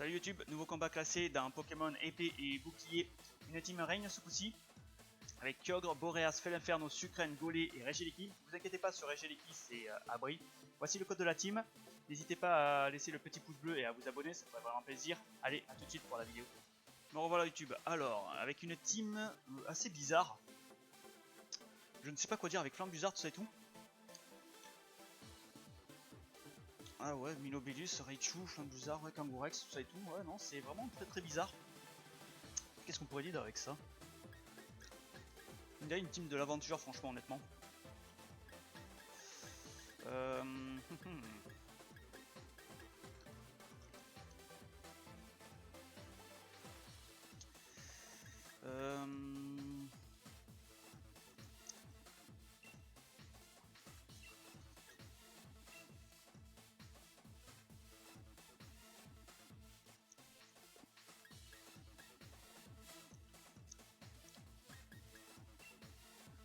Salut YouTube, nouveau combat classé d'un Pokémon épée et bouclier. Une team règne ce coup-ci, avec Kyogre, Boreas, Felinferno, Sucrène, Golé et Regieleki. Ne vous inquiétez pas, sur Regieleki c'est Abri. Voici le code de la team. N'hésitez pas à laisser le petit pouce bleu et à vous abonner, ça ferait vraiment plaisir. Allez, à tout de suite pour la vidéo. Me revoilà YouTube. Alors, avec une team assez bizarre. Je ne sais pas quoi dire avec Flambuzard, tout ça et tout. Ah ouais, Minobellus, Raichu, Flambuzard, ouais, Kangourex, tout ça et tout. Ouais, non, c'est vraiment très bizarre. Qu'est-ce qu'on pourrait dire avec ça? Il y a une team de l'aventure, franchement, honnêtement.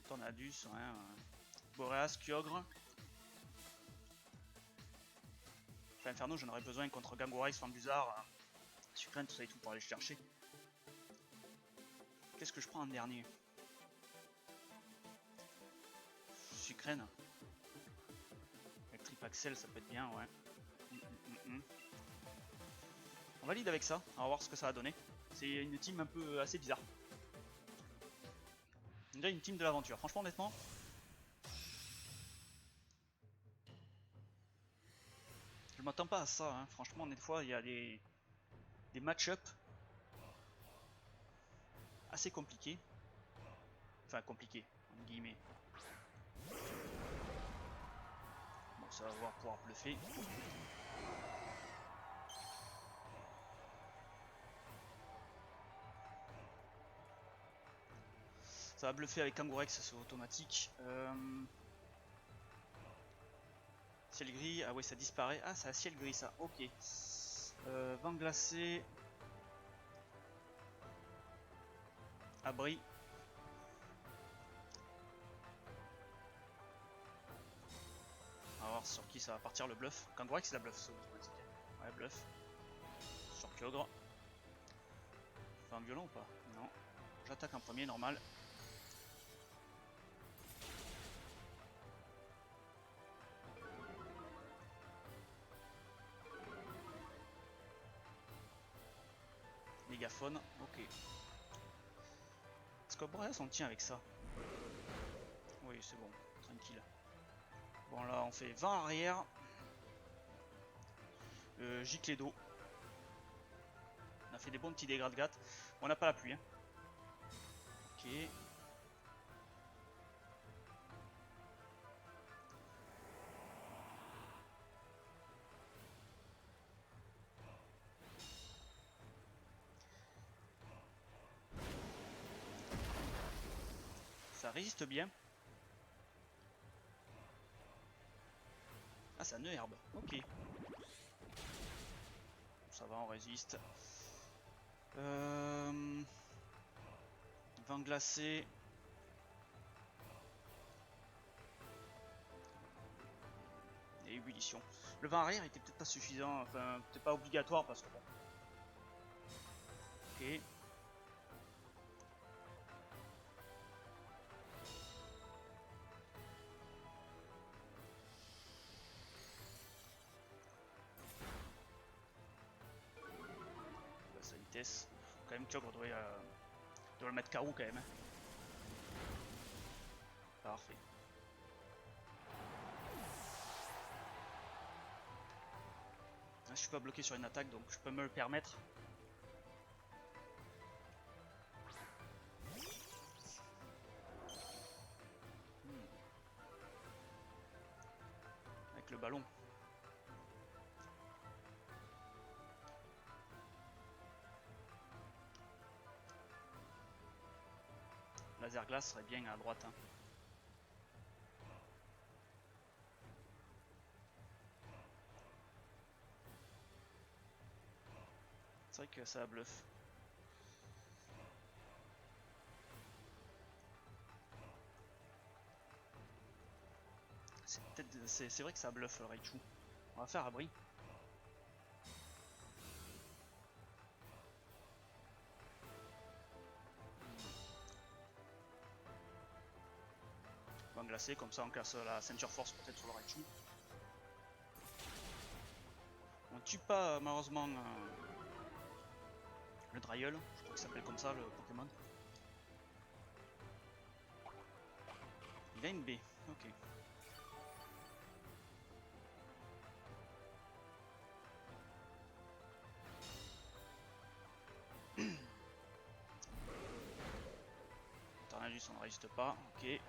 Tornadus, ouais, Boreas, Kyogre. Enfin, Inferno, j'en aurais besoin contre Kangourex, Flambuzard, Sucrène, tout ça et tout pour aller chercher. Qu'est-ce que je prends en dernier? Sucrène. Avec Tripaxel, ça peut être bien, ouais. On valide avec ça, on va voir ce que ça va donner. C'est une team un peu assez bizarre. Déjà une team de l'aventure, franchement honnêtement. Je m'attends pas à ça, hein. Franchement des fois il y a des match-up assez compliqués. Enfin compliqués, entre guillemets. Bon ça va pouvoir bluffer. Ça va bluffer avec Kangourex, c'est automatique. Ciel gris, ah ouais ça disparaît. Ah c'est un ciel gris ça, ok. Vent glacé. Abri. On va voir sur qui ça va partir le bluff. Kangourex la bluff, c'est automatique. Ouais bluff. Sur Kyogre. Fait un violent ou pas? Non. J'attaque en premier, normal. Mégaphone, ok. Est-ce que Boreas on tient avec ça? Oui, c'est bon, tranquille. Bon, là on fait 20 arrière. Gicle d'eau. On a fait des bons petits dégâts de gâte. On n'a pas la pluie. Hein. Ok. Ça résiste bien. Ah, c'est un nœud herbe. Ok. Ça va, on résiste. Vent glacé. Et ébullition. Le vent arrière était peut-être pas suffisant. Enfin, peut-être pas obligatoire parce que bon. Ok. Sa vitesse. Quand même, Kyogre doit le mettre KO quand même. Parfait. Là, je suis pas bloqué sur une attaque donc je peux me le permettre. Avec le ballon. Laser glace serait bien à droite. Hein. C'est vrai que ça bluffe. C'est vrai que ça bluffe le Raichu. On va faire abri. glacé, comme ça on casse la ceinture force peut-être sur le Raichu. On tue pas malheureusement le Dryel, je crois qu'il s'appelle comme ça le Pokémon. Il a une B, ok. Tornadus on ne résiste pas, ok.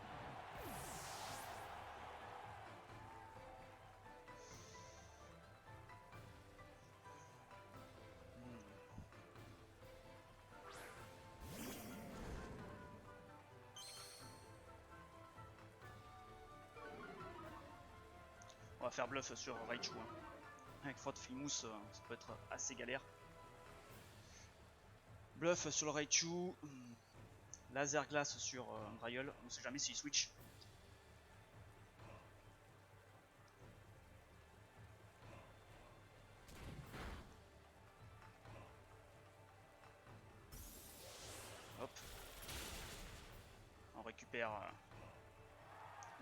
On va faire bluff sur Raichu. Hein. Avec faute Filmousse, ça peut être assez galère. Bluff sur le Raichu. Laser glace sur Dryel. On ne sait jamais s'il switch. Hop. On récupère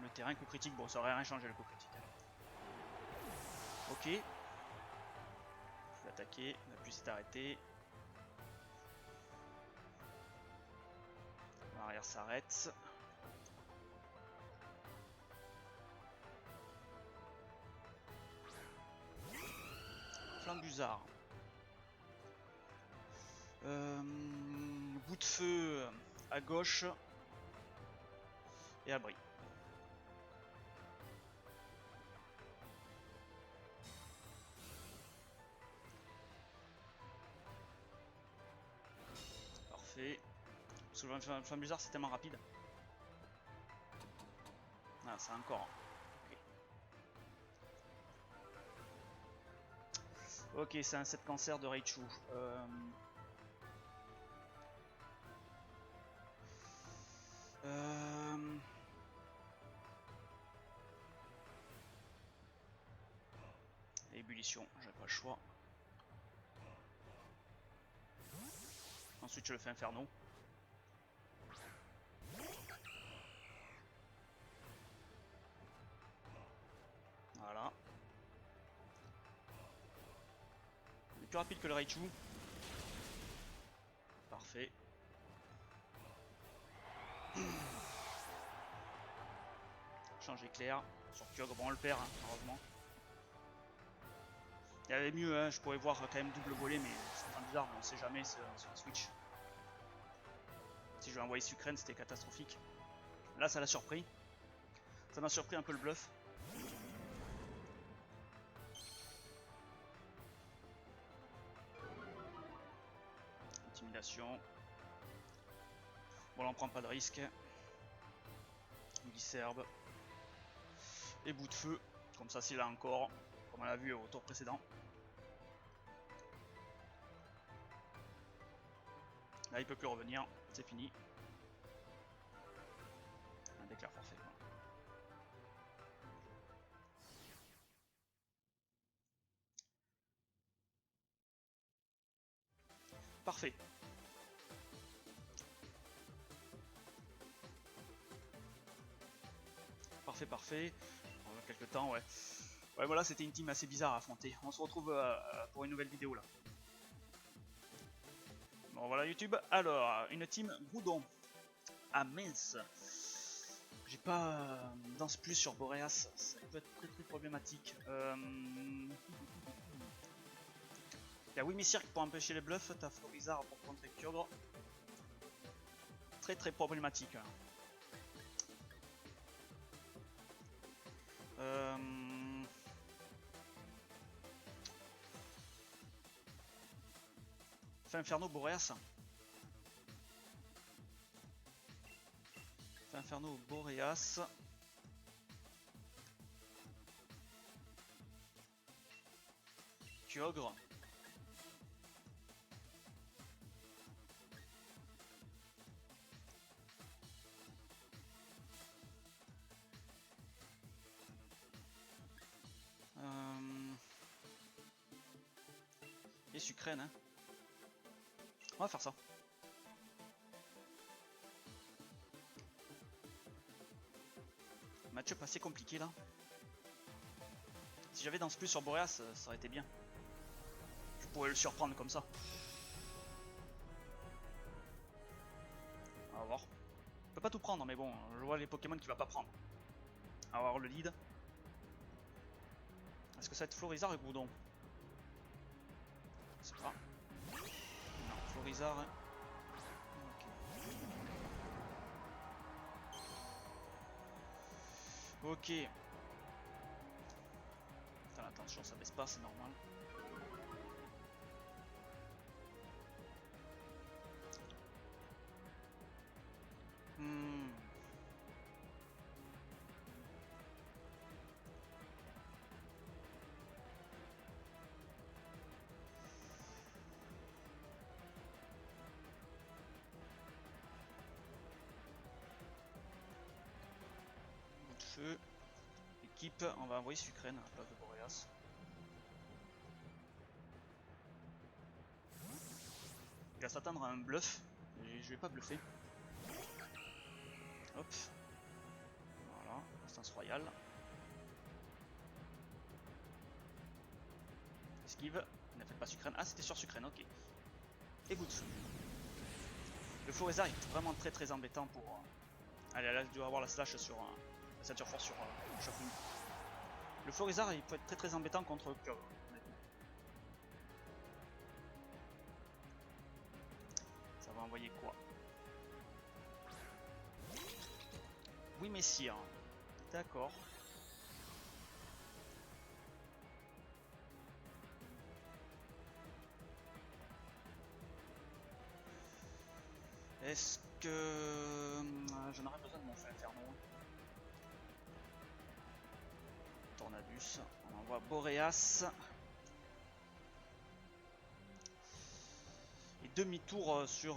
le terrain. Coup critique. Bon, ça aurait rien changé le coup critique. Ok. Je vais attaquer. L'appui s'est arrêté. L'arrière s'arrête. Flambuzard. Bout de feu à gauche. Et abri. Parfait. Parce que le Flambuzard c'est tellement rapide. Ah, c'est encore. Ok, c'est un 7 cancer de Raichu. Ébullition, j'ai pas le choix. Ensuite je le fais Inferno. Voilà. Il est plus rapide que le Raichu. Parfait. Change éclair. Sur Kyogre, bon on le perd, hein, heureusement. Il y avait mieux, hein, je pourrais voir quand même double volet, mais c'est un bizarre, on sait jamais sur un Switch. Si je vais envoyer Sucrène, c'était catastrophique. Là, ça l'a surpris. Ça m'a surpris un peu le bluff. Intimidation. Bon, là, on prend pas de risque. Glisserbe. Et bout de feu. Comme ça, s'il a encore, comme on l'a vu au tour précédent. Là, il peut plus revenir. C'est fini. Un déclare forfait. Parfait. Parfait, parfait. Quelques temps, ouais. Ouais, voilà, c'était une team assez bizarre à affronter. On se retrouve pour une nouvelle vidéo là. Bon, voilà YouTube. Alors, une team Groudon. Ah mince. J'ai pas danse plus sur Boreas. Ça peut être très problématique. Il y a Wimicirc pour empêcher les bluffs. T'as Florizard pour contrer Kyogre. Très problématique. Fait Inferno Boreas. Fait Inferno Boreas. Kyogre. Et Sucrène. Hein. On va faire ça. match-up assez compliqué là. Si j'avais Danse Plus sur Boreas, ça aurait été bien. Je pourrais le surprendre comme ça. On va voir. Je peux pas tout prendre, mais bon, je vois les Pokémon qu'il va pas prendre. On va voir le lead. Est-ce que ça va être Florizard et Groudon? Je sais pas. Non, Florizard. Hein. Ok. Putain, attention, ça baisse pas, c'est normal. Feu. Équipe, on va envoyer Sucrène à la place de Boreas. Il va s'attendre à un bluff. Et je vais pas bluffer. Hop. Voilà, instance royale. Esquive. Il n'a fait pas Sucrène. Ah, c'était sur Sucrène, ok. Et Bout de Feu. Le Florizard est vraiment très embêtant pour. Allez, là, je dois avoir la slash sur. La ceinture force sur Shuffling. Le Florizard, il peut être très embêtant contre Kyogre. Ça va envoyer quoi? Oui, messire. D'accord. Est-ce que j'en aurais besoin de mon feu inferno? Tornadus, on envoie Boreas. Et demi-tour sur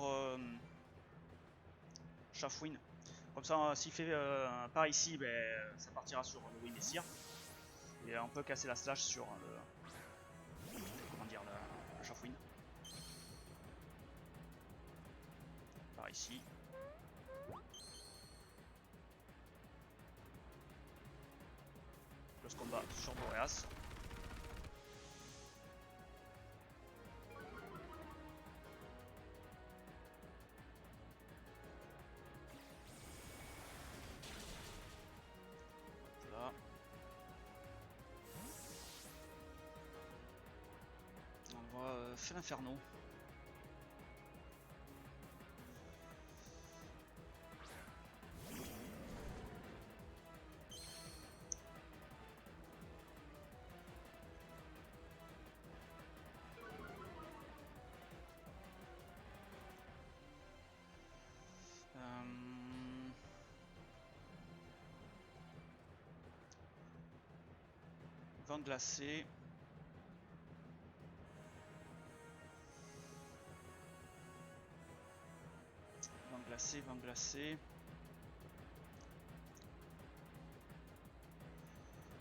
Chafouine. Comme ça, s'il fait par ici, ben, ça partira sur le Wing Messire. Et on peut casser la slash sur le. Comment dire, le Chafouine. Par ici. Close combat sur Boreas. Là. On va faire l'inferno. Vent glacé. Vent glacé, vent glacé.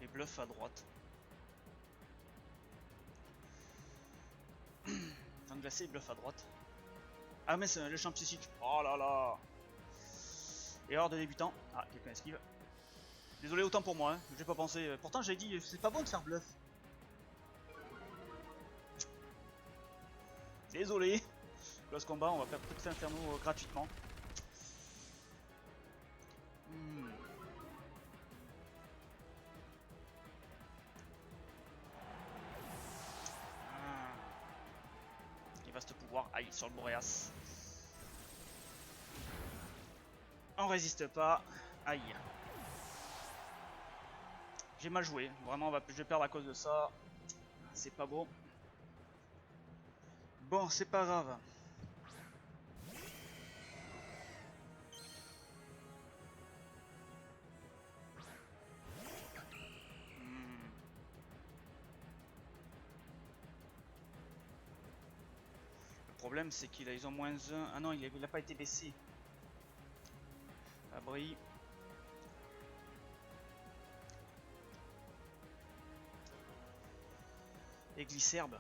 Et bluff à droite. Vent glacé et bluff à droite. Ah mais c'est le champ psychique. Oh là là. Erreur de débutant. Ah, quelqu'un esquive. Désolé autant pour moi, hein. J'ai pas pensé. Pourtant j'ai dit c'est pas bon de faire bluff. Désolé. Close combat, on va faire petit inferno gratuitement. Il vaste pouvoir. Aïe, sur le Boreas. On résiste pas. Aïe. J'ai mal joué. Vraiment, je vais perdre à cause de ça. C'est pas beau. Bon, c'est pas grave. Le problème, c'est qu'ils ont moins 1. Ah non, il a pas été baissé. Abri. Et Glisserbe.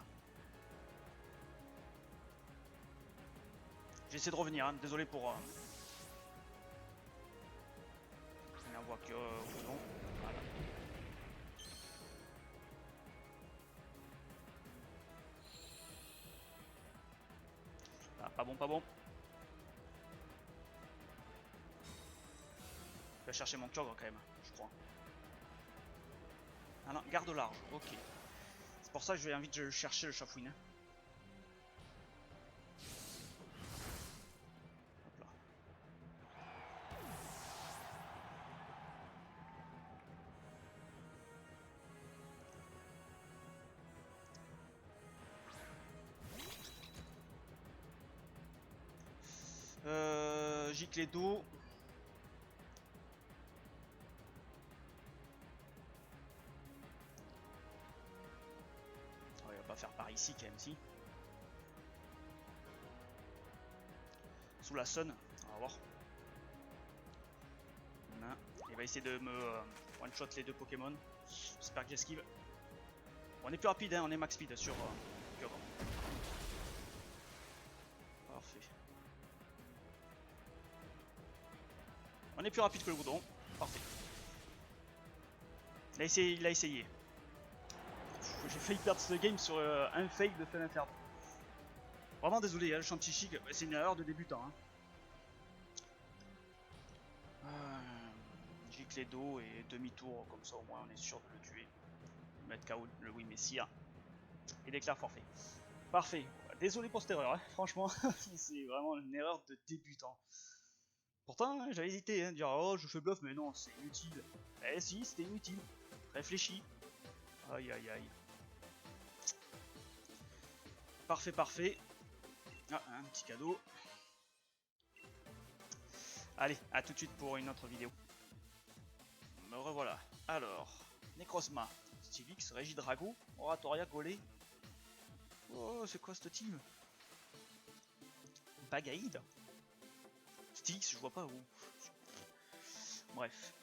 J'essaie de revenir, hein. Désolé pour. On voit que. Non. bon, pas bon. Je vais chercher mon Kyogre quand même, je crois. Ah non, garde large, ok. C'est pour ça que je vais envie de chercher le Chafouine. Hein. Hop là. Gicle d'eau. Oh, il va pas faire par ici quand même, si. Sous la sun, on va voir. Non. Il va essayer de me one-shot les deux Pokémon. J'espère que j'esquive. On est plus rapide, hein, on est max speed sur Kyogre. Parfait. On est plus rapide que le goudron. Parfait. Il a essayé. J'ai failli perdre ce game sur un fake de Fenneferno. Vraiment désolé, hein, le champ psychique, c'est une erreur de débutant. Hein. Gicle d'eau et demi-tour, comme ça au moins on est sûr de le tuer. Mettre KO le oui Messia. Et déclare forfait. Parfait. Désolé pour cette erreur, hein. Franchement, c'est vraiment une erreur de débutant. Pourtant, hein, j'avais hésité, hein, de dire oh je fais bluff, mais non, c'est inutile. Eh si, c'était inutile. Réfléchis. Aïe aïe aïe. Parfait, parfait. Ah, un petit cadeau. Allez, à tout de suite pour une autre vidéo. Me revoilà. Alors, Necrozma, Stilix, Regidrago, Oratoria, Golé. Oh, c'est quoi cette team? Bagaïd. Stilix, je vois pas où. Bref.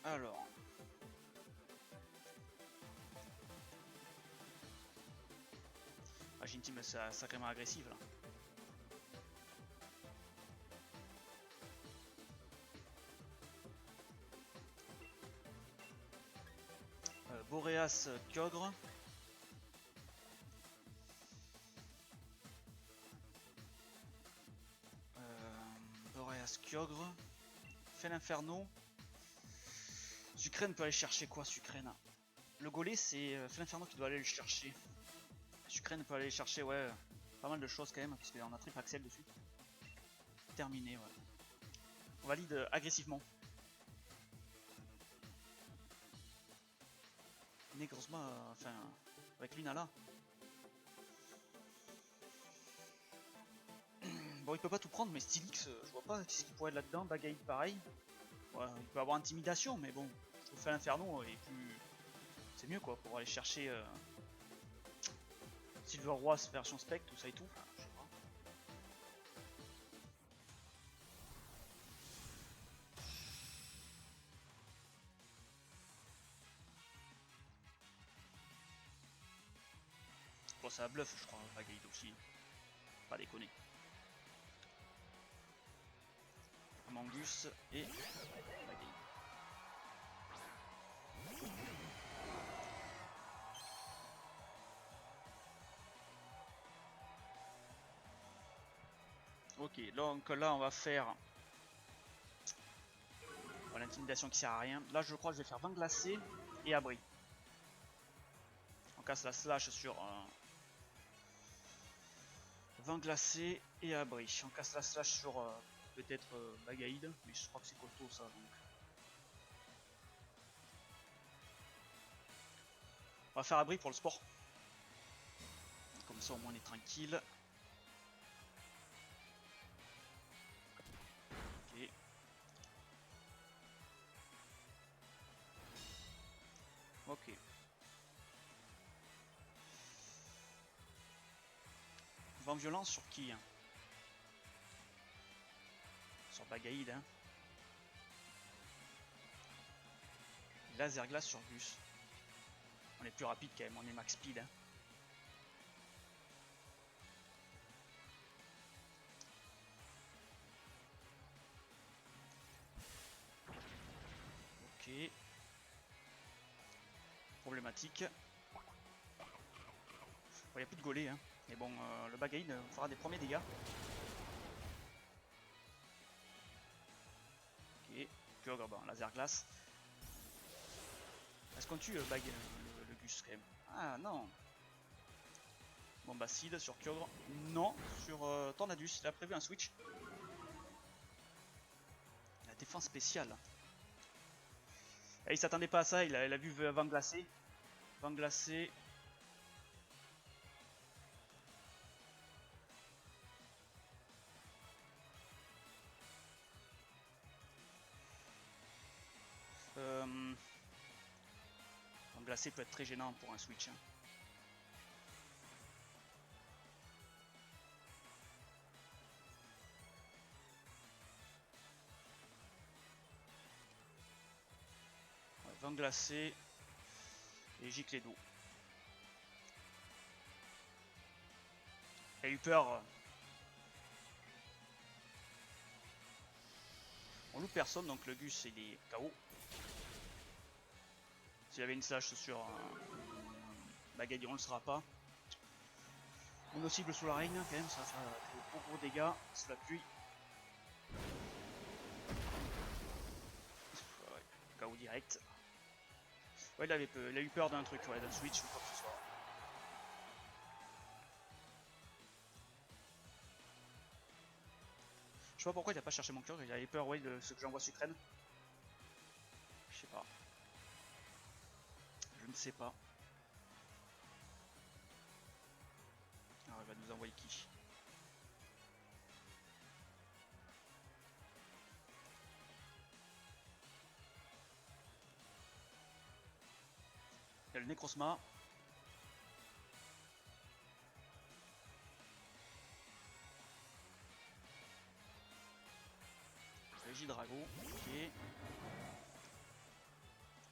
Alors. Ah, j'ai une team sacrément agressive là. Boreas, Kyogre. Boreas, Kyogre. Felinferno. Sucrène peut aller chercher quoi, Sucrène? Le Golé, c'est Felinferno qui doit aller le chercher. Sucrène peut aller chercher, ouais, pas mal de choses quand même, puisqu'on a triple Axel dessus. Terminé, ouais. On valide agressivement. Necrozma, enfin, avec Lunala. Bon, il peut pas tout prendre, mais Stilix, je vois pas ce qu'il pourrait être là-dedans. Bagaïd, pareil. Ouais, il peut avoir intimidation, mais bon, je trouve que l'Inferno est plus. C'est mieux quoi, pour aller chercher Silver Roi version spec, tout ça et tout. Enfin, je sais pas. Bon, ça bluff, je crois, Bagaïd aussi. Pas déconner. Amangus et Bagaïd. Ok, donc là on va faire l'intimidation qui sert à rien. Là je crois que je vais faire vent glacé et abri. On casse la slash sur vent glacé et abri. On casse la slash sur peut-être Bagaïd, mais je crois que c'est costaud ça donc. On va faire abri pour le sport. Comme ça au moins on est tranquille. Ok. Ok. Vent violent sur qui hein? Sur Bagaïd hein. Laser glace sur Gus. On est plus rapide quand même, on est max speed hein. Ok. Problématique. Bon, il n'y a plus de golets, hein. Mais bon, le Bagaïne fera des premiers dégâts. Ok, Kyogre, bon, laser glace. Est-ce qu'on tue le Gus quand même? Ah non. Bon bah Seed sur Kyogre. Non, sur Tornadus, il a prévu un switch. La défense spéciale. Et il s'attendait pas à ça, il a vu Vent glacé. Vent glacé. Vent glacé peut être très gênant pour un switch. Hein. Ouais, vent glacé et gicle d'eau. Il a eu peur. On loupe personne, donc le Gus il est KO. S'il y avait une slash sur Bagaille, on le sera pas. On cible sous la reine quand même, ça va faire de gros dégâts sous la pluie. Ouais, KO direct. Ouais, il a eu peur d'un truc, ouais, d'un switch ou quoi que ce soit. Je sais pas pourquoi il a pas cherché mon cœur, il avait peur, ouais, de ce que j'envoie Sucrène. Je sais pas. Je ne sais pas. Alors il va nous envoyer qui? Il y a le Necrozma. Régidrago, ok.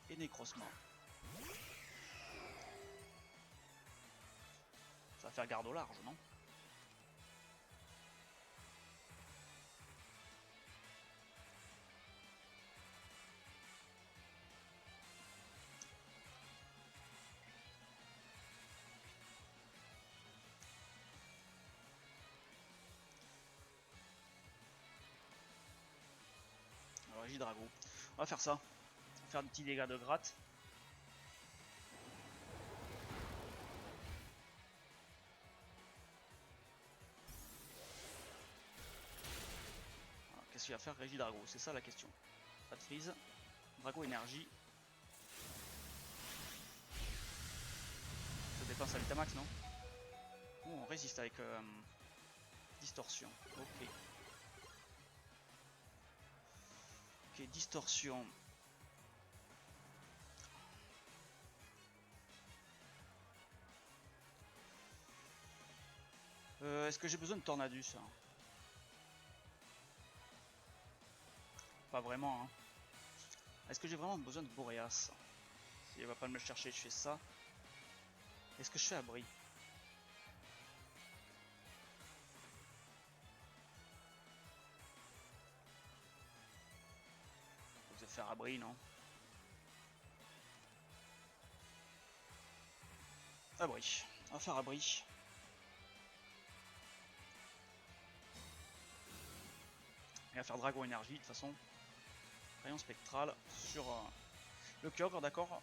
Et Necrozma. Ça va faire garde au large, non? Alors Régidrago. On va faire ça. On va faire des petits dégâts de gratte. Qu'est-ce qu'il va faire Régidrago? C'est ça la question. Pas de freeze. Drago énergie. Ça dépense à Vitamax, non? Oh, on résiste avec distorsion. Ok. Ok, distorsion. Est-ce que j'ai besoin de Tornadus hein? Pas vraiment. Hein. Est-ce que j'ai vraiment besoin de Boreas? Si elle va pas me le chercher, je fais ça. Est-ce que je fais abri? Vous allez faire abri, non? Abri. On va faire abri. Et on va faire Dragon Énergie de toute façon. Rayon spectral sur le Kyogre, d'accord?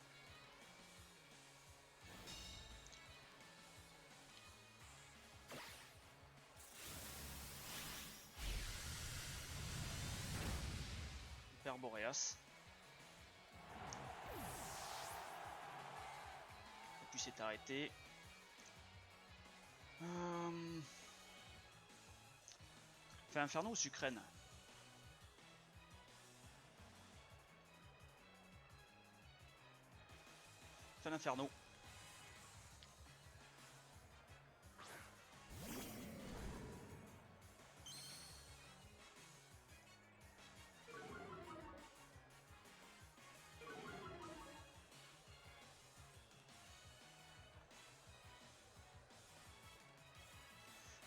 Père Boreas. Et puis c'est arrêté. Fait Inferno ou Sucrène? Fait l'Inferno.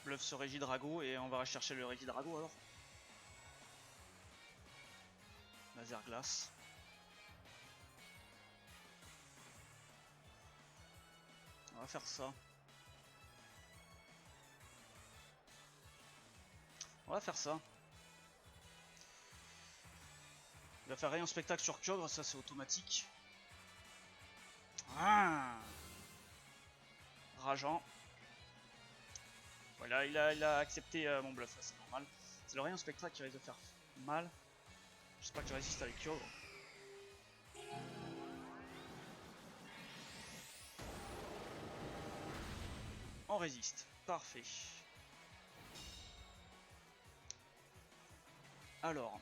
Bluff sur Régidrago et on va rechercher le Régidrago alors. Laser glace. On va faire ça. On va faire ça. Il va faire rayon spectacle sur Kyogre, ça c'est automatique. Ah, rageant. Voilà, il a accepté mon bluff, c'est normal. C'est le rayon spectacle qui risque de faire mal. J'espère que je résiste avec Kyogre. On résiste, parfait. Alors,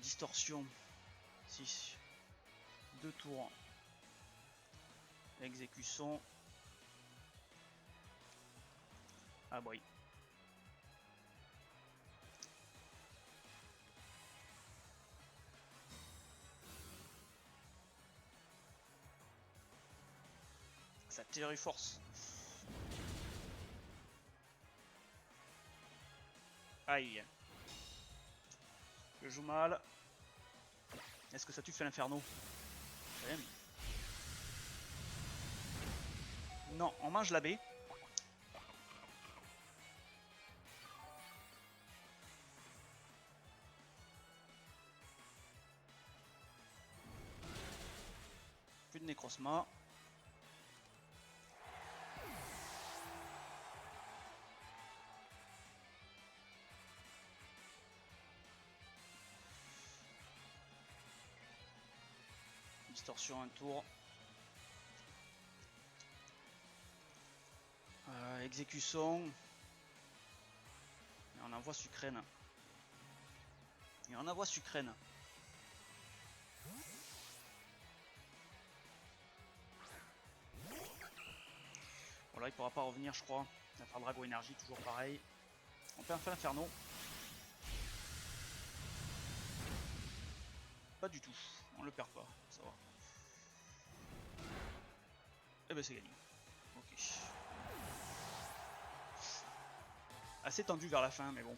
distorsion, 6, 2 tours, exécution, abri. Ça tire force. Aïe. Je joue mal. Est-ce que ça tue fait l'inferno? Non, on mange la baie. Plus de nécrosma. Distorsion un tour. Exécution. Et on envoie Sucrène. Et on envoie Sucrène. Bon là il pourra pas revenir je crois. Il va faire Drago Énergie, toujours pareil. On fait un feu inferno. Pas du tout, on le perd pas, ça va. Et ben c'est gagné. Ok. Assez tendu vers la fin mais bon.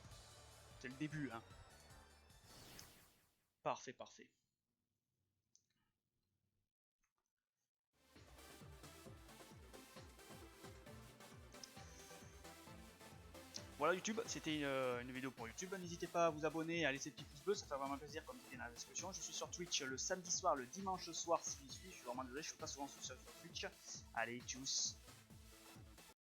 C'est le début hein. Parfait, parfait. Voilà YouTube, c'était une vidéo pour YouTube. N'hésitez pas à vous abonner et à laisser le petit pouce bleu, ça fait vraiment plaisir comme c'était dans la description. Je suis sur Twitch le samedi soir, le dimanche soir si j'y suis. Je suis vraiment désolé, je suis pas souvent sur Twitch. Allez, tchuss.